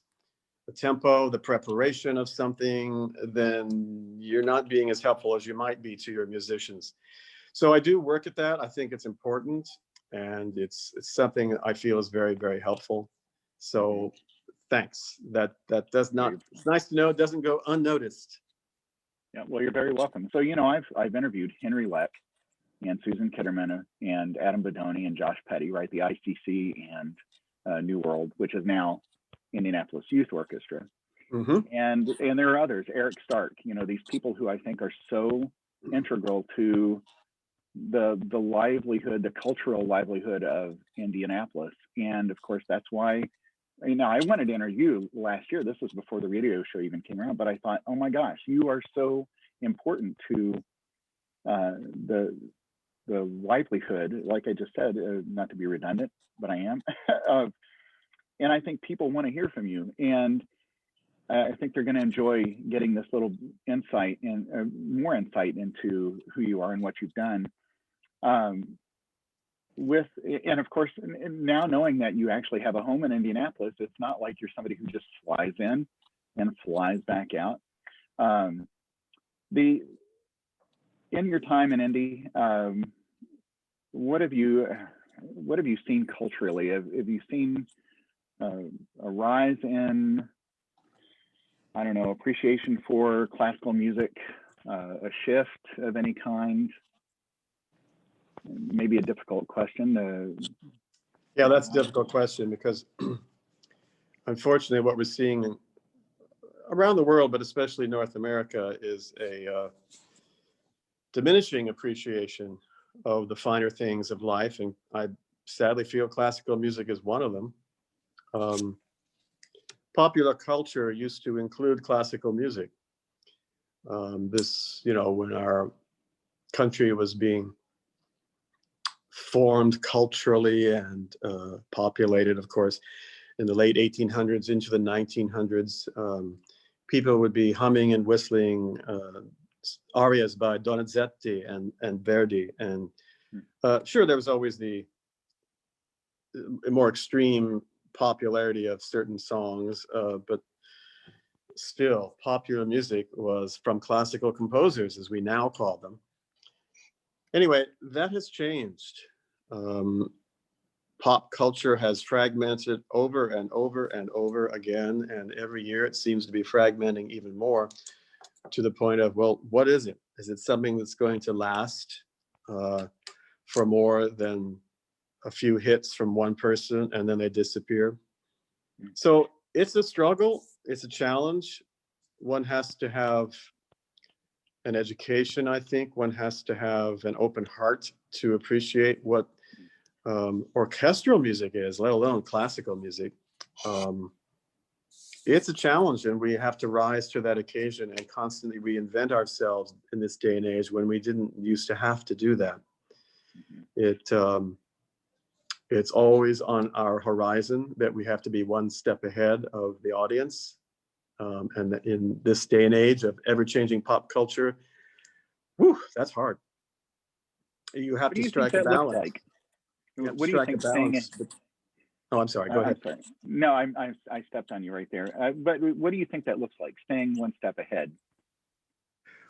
the tempo, the preparation of something, then you're not being as helpful as you might be to your musicians. So I do work at that. I think it's important, and it's something I feel is very, very helpful. So thanks. That does not, it's nice to know it doesn't go unnoticed. Yeah, well, you're very welcome. So, you know, I've interviewed Henry Leck and Susan Kitterman and Adam Bedoni and Josh Petty, right? The ICC and New World, which is now Indianapolis Youth Orchestra. Mm-hmm. And there are others, Eric Stark, you know, these people who I think are so integral to the livelihood, the cultural livelihood of Indianapolis. And of course, that's why, you know, I wanted to interview last year. This was before the radio show even came around, but I thought, oh my gosh, you are so important to the livelihood, like I just said, not to be redundant, but I am. And I think people want to hear from you. And I think they're going to enjoy getting this little insight and more insight into who you are and what you've done. And of course, now knowing that you actually have a home in Indianapolis, it's not like you're somebody who just flies in and flies back out. In your time in Indy, what have you seen culturally? Have you seen a rise in, I don't know, appreciation for classical music, a shift of any kind? Maybe a difficult question. Yeah, that's a difficult question because unfortunately what we're seeing around the world, but especially North America, is a diminishing appreciation of the finer things of life. And I sadly feel classical music is one of them. Popular culture used to include classical music. You know, when our country was being formed culturally and populated, of course, in the late 1800s into the 1900s, people would be humming and whistling arias by Donizetti and Verdi. And sure, there was always the more extreme popularity of certain songs, but still popular music was from classical composers, as we now call them. Anyway, that has changed. Pop culture has fragmented over and over and over again, and every year it seems to be fragmenting even more, to the point of, well, what is it? Is it something that's going to last for more than a few hits from one person and then they disappear? So it's a struggle, it's a challenge. One has to have an education, I think. One has to have an open heart to appreciate what orchestral music is, let alone classical music. It's a challenge, and we have to rise to that occasion and constantly reinvent ourselves in this day and age when we didn't used to have to do that. It's always on our horizon that we have to be one step ahead of the audience. And in this day and age of ever-changing pop culture, whew, that's hard. You have to strike a balance. Like? What do you think staying Oh, I'm sorry. Go ahead. I'm sorry. No, I stepped on you right there. But what do you think that looks like, staying one step ahead?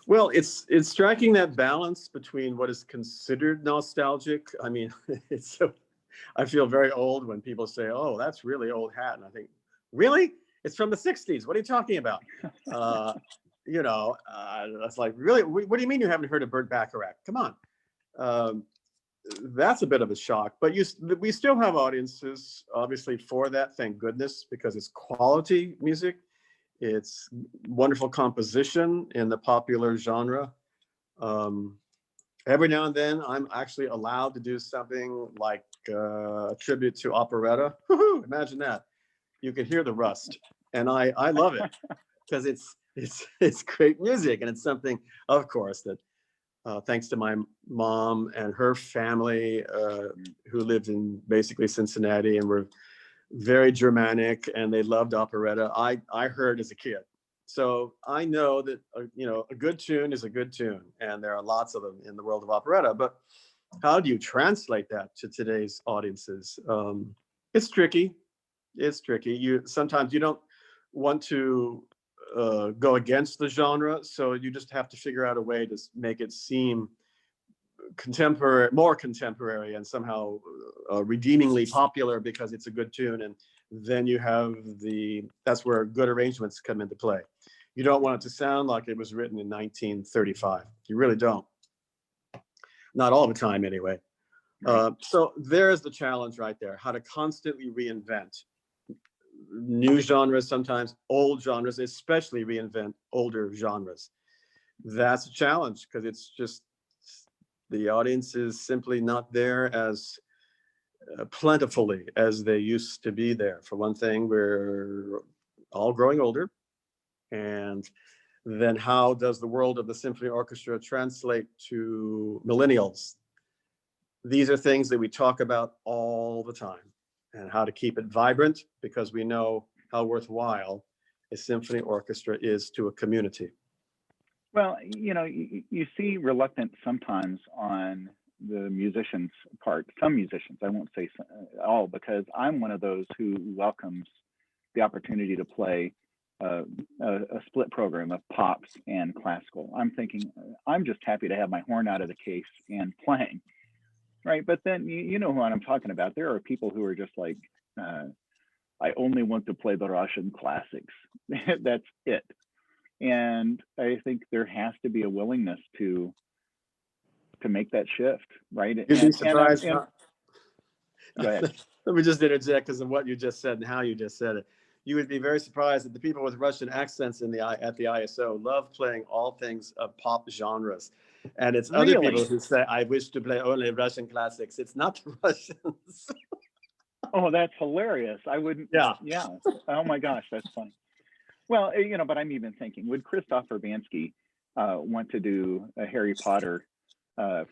Well, it's striking that balance between what is considered nostalgic. I mean, I feel very old when people say, "Oh, that's really old hat," and I think, really? It's from the 60s. What are you talking about? That's like, really? What do you mean you haven't heard of Burt Bacharach? Come on. That's a bit of a shock, but we still have audiences, obviously, for that, thank goodness, because it's quality music. It's wonderful composition in the popular genre. Every now and then, I'm actually allowed to do something like a tribute to operetta. Woo-hoo, imagine that. You can hear the rust, and I love it because it's great music, and it's something, of course, that thanks to my mom and her family, who lived in basically Cincinnati and were very Germanic, and they loved operetta. I heard as a kid, so I know that a good tune is a good tune, and there are lots of them in the world of operetta. But how do you translate that to today's audiences? It's tricky. It's tricky. Sometimes you don't want to go against the genre, so you just have to figure out a way to make it seem contemporary, more contemporary, and somehow redeemingly popular because it's a good tune. And then you have that's where good arrangements come into play. You don't want it to sound like it was written in 1935. You really don't. Not all the time, anyway. So there's the challenge right there: how to constantly reinvent new genres, sometimes old genres, especially reinvent older genres. That's a challenge because it's just the audience is simply not there as plentifully as they used to be there. For one thing, we're all growing older. And then how does the world of the symphony orchestra translate to millennials? These are things that we talk about all the time, and how to keep it vibrant, because we know how worthwhile a symphony orchestra is to a community. Well, you see reluctance sometimes on the musicians' part. Some musicians, I won't say all, because I'm one of those who welcomes the opportunity to play a split program of pops and classical. I'm thinking, I'm just happy to have my horn out of the case and playing. Right, but then you know who I'm talking about. There are people who are just like, I only want to play the Russian classics. That's it. And I think there has to be a willingness to make that shift, right? You'd be surprised. Go ahead. Let me just interject because of what you just said and how you just said it. You would be very surprised that the people with Russian accents at the ISO love playing all things of pop genres. And it's other people who say, I wish to play only Russian classics. It's not the Russians. Oh, that's hilarious. I wouldn't. Yeah. Oh my gosh, that's funny. Well, but I'm even thinking, would Krzysztof Urbanski want to do a Harry Potter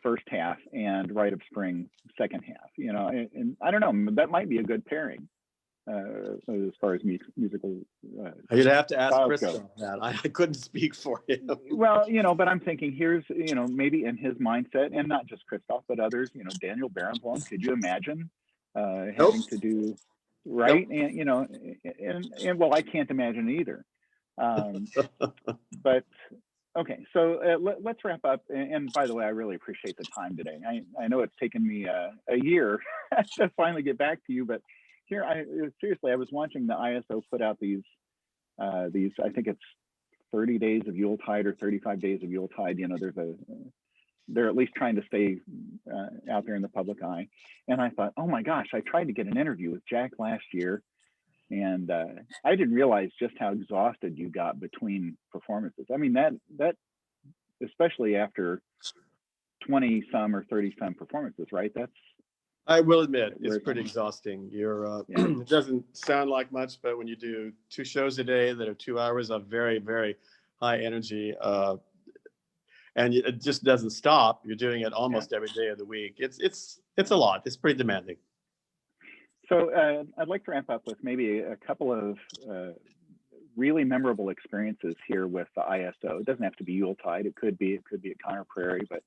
first half and Rite of Spring second half? And I don't know, that might be a good pairing. As far as musical, you'd have to ask Krzysztof that. I couldn't speak for him. Well, but I'm thinking here's, maybe in his mindset, and not just Krzysztof, but others. Daniel Barenboim. Could you imagine having to do? right? Yep. And, you know, and well, I can't imagine either. But okay, so let's wrap up. And by the way, I really appreciate the time today. I know it's taken me a year to finally get back to you, but here, seriously, I was watching the ISO put out these, I think it's 30 days of Yuletide or 35 days of Yuletide. You know, they're at least trying to stay out there in the public eye. And I thought, oh my gosh, I tried to get an interview with Jack last year, and I didn't realize just how exhausted you got between performances. I mean, that especially after 20 some or 30 some performances, right? I will admit, it's pretty exhausting. Yeah. It doesn't sound like much, but when you do 2 shows a day that are 2 hours of very, very high energy, and it just doesn't stop. You're doing it almost every day of the week. It's a lot. It's pretty demanding. So I'd like to wrap up with maybe a couple of really memorable experiences here with the ISO. It doesn't have to be Yuletide. It could be at Conner Prairie. But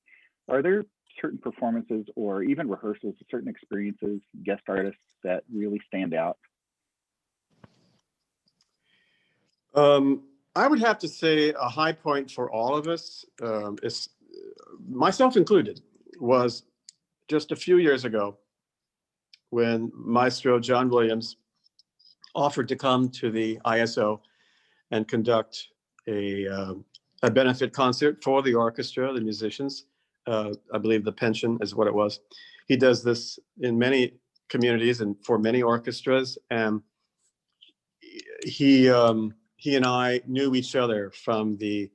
are there certain performances or even rehearsals, certain experiences, guest artists that really stand out? I would have to say a high point for all of us, is, myself included, was just a few years ago when Maestro John Williams offered to come to the ISO and conduct a benefit concert for the orchestra, the musicians. I believe the pension is what it was. He does this in many communities and for many orchestras. And he and I knew each other from the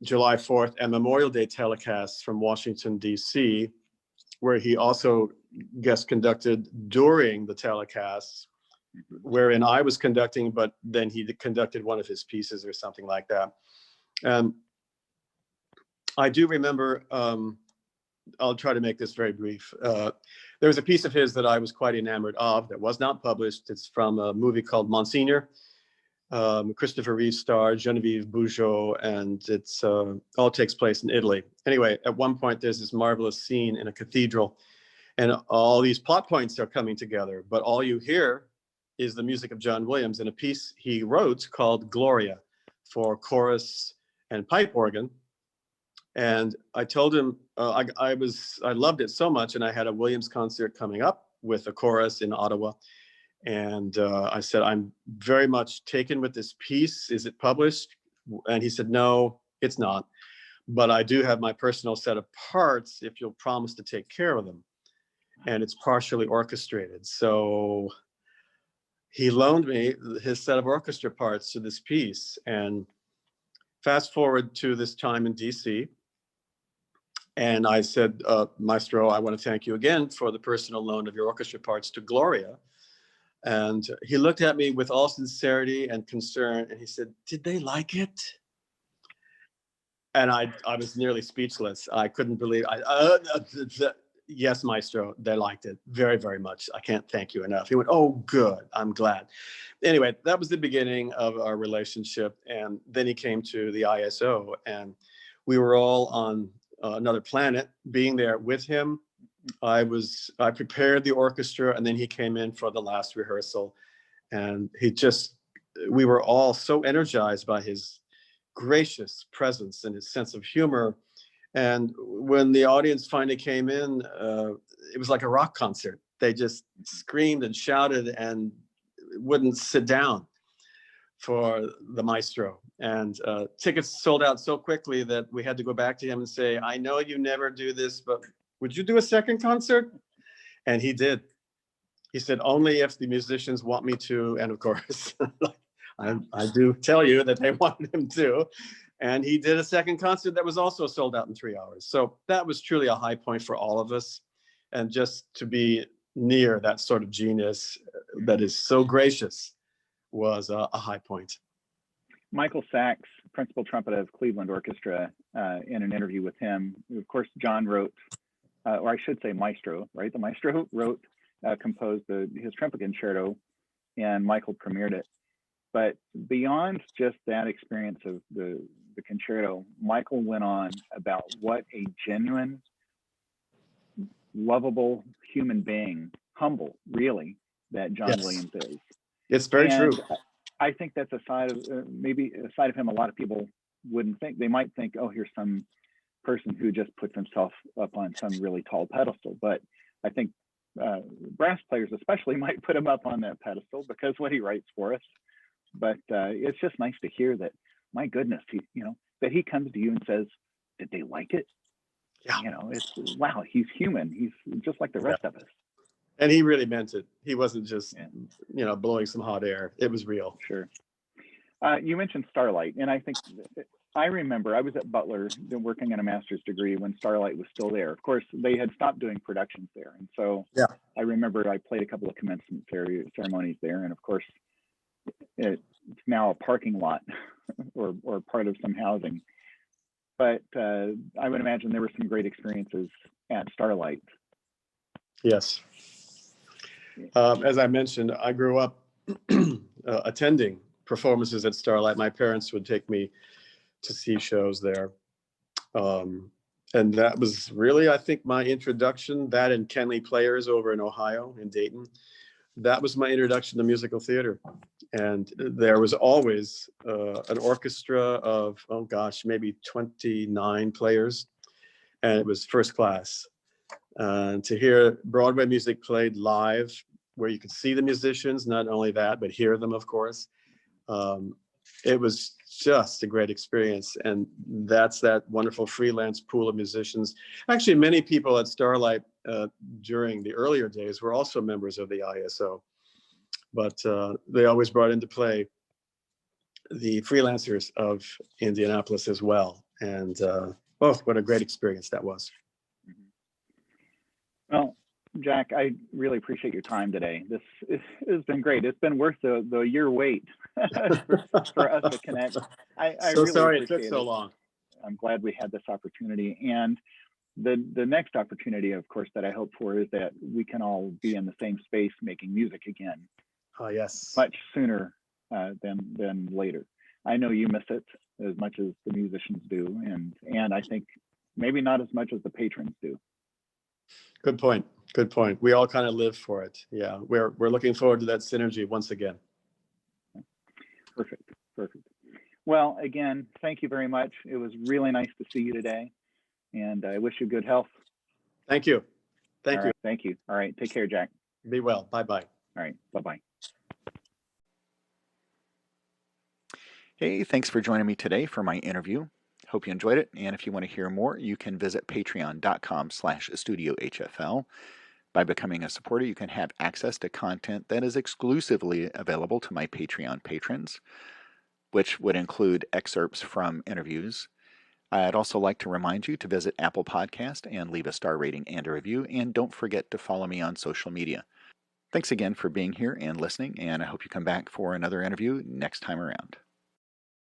July 4th and Memorial Day telecasts from Washington, D.C., where he also guest conducted during the telecasts, wherein I was conducting, but then he conducted one of his pieces or something like that. I do remember, I'll try to make this very brief. There was a piece of his that I was quite enamored of that was not published. It's from a movie called Monsignor. Christopher Reeve starred, Genevieve Bujold, and it's all takes place in Italy. Anyway, at one point, there's this marvelous scene in a cathedral, and all these plot points are coming together, but all you hear is the music of John Williams in a piece he wrote called Gloria for chorus and pipe organ. And I told him I loved it so much, and I had a Williams concert coming up with a chorus in Ottawa. And I said, I'm very much taken with this piece. Is it published? And he said, no, it's not. But I do have my personal set of parts if you'll promise to take care of them. And it's partially orchestrated. So he loaned me his set of orchestra parts to this piece. And fast forward to this time in DC. And I said, Maestro, I want to thank you again for the personal loan of your orchestra parts to Gloria. And he looked at me with all sincerity and concern, and he said, did they like it? And I was nearly speechless. I couldn't believe yes, Maestro, they liked it very, very much. I can't thank you enough. He went, oh, good, I'm glad. Anyway, that was the beginning of our relationship. And then he came to the ISO, and we were all on another planet, being there with him. I prepared the orchestra, and then he came in for the last rehearsal, and we were all so energized by his gracious presence and his sense of humor. And when the audience finally came in, it was like a rock concert. They just screamed and shouted and wouldn't sit down for the maestro. And tickets sold out so quickly that we had to go back to him and say, I know you never do this, but would you do a second concert? And he did. He said, only if the musicians want me to. And of course, I do tell you that they wanted him to. And he did a second concert that was also sold out in 3 hours. So that was truly a high point for all of us. And just to be near that sort of genius that is so gracious was a high point. Michael Sachs, principal trumpet of Cleveland Orchestra, in an interview with him, of course, John wrote, or I should say Maestro, right? The Maestro composed his trumpet concerto, and Michael premiered it. But beyond just that experience of the concerto, Michael went on about what a genuine, lovable human being, humble, really, that John Yes. Williams is. It's very true. I think that's a side of maybe a side of him a lot of people wouldn't think. They might think, oh, here's some person who just puts himself up on some really tall pedestal. But I think brass players especially might put him up on that pedestal because what he writes for us. But it's just nice to hear that, my goodness, that he comes to you and says, did they like it? Yeah. It's, wow, he's human. He's just like the rest of us. And he really meant it. He wasn't just, blowing some hot air. It was real. Sure. You mentioned Starlight, and I think I remember I was at Butler working on a master's degree when Starlight was still there. Of course, they had stopped doing productions there, and so I remember I played a couple of commencement ceremonies there, and of course, it's now a parking lot or part of some housing. But I would imagine there were some great experiences at Starlight. Yes. As I mentioned, I grew up attending performances at Starlight. My parents would take me to see shows there. And that was really, I think, my introduction, that and Kenley Players over in Ohio, in Dayton. That was my introduction to musical theater. And there was always an orchestra of, maybe 29 players. And it was first class. To hear Broadway music played live, where you could see the musicians, not only that, but hear them, of course. It was just a great experience. And that's that wonderful freelance pool of musicians. Actually, many people at Starlight during the earlier days were also members of the ISO. But they always brought into play the freelancers of Indianapolis as well. And what a great experience that was. Well, Jack, I really appreciate your time today. This has been great. It's been worth the year wait for us to connect. I so really sorry it appreciate took so long. I'm glad we had this opportunity. And the next opportunity, of course, that I hope for is that we can all be in the same space making music again. Oh, yes. Much sooner than later. I know you miss it as much as the musicians do, and I think maybe not as much as the patrons do. Good point. Good point. We all kind of live for it. Yeah, we're looking forward to that synergy once again. Perfect. Well, again, thank you very much. It was really nice to see you today, and I wish you good health. Thank you. Thank you. Thank you. All right. Take care, Jack. Be well. Bye-bye. All right. Bye-bye. Hey, thanks for joining me today for my interview. Hope you enjoyed it. And if you want to hear more, you can visit patreon.com/studioHFL. By becoming a supporter, you can have access to content that is exclusively available to my Patreon patrons, which would include excerpts from interviews. I'd also like to remind you to visit Apple Podcast and leave a star rating and a review. And don't forget to follow me on social media. Thanks again for being here and listening, and I hope you come back for another interview next time around.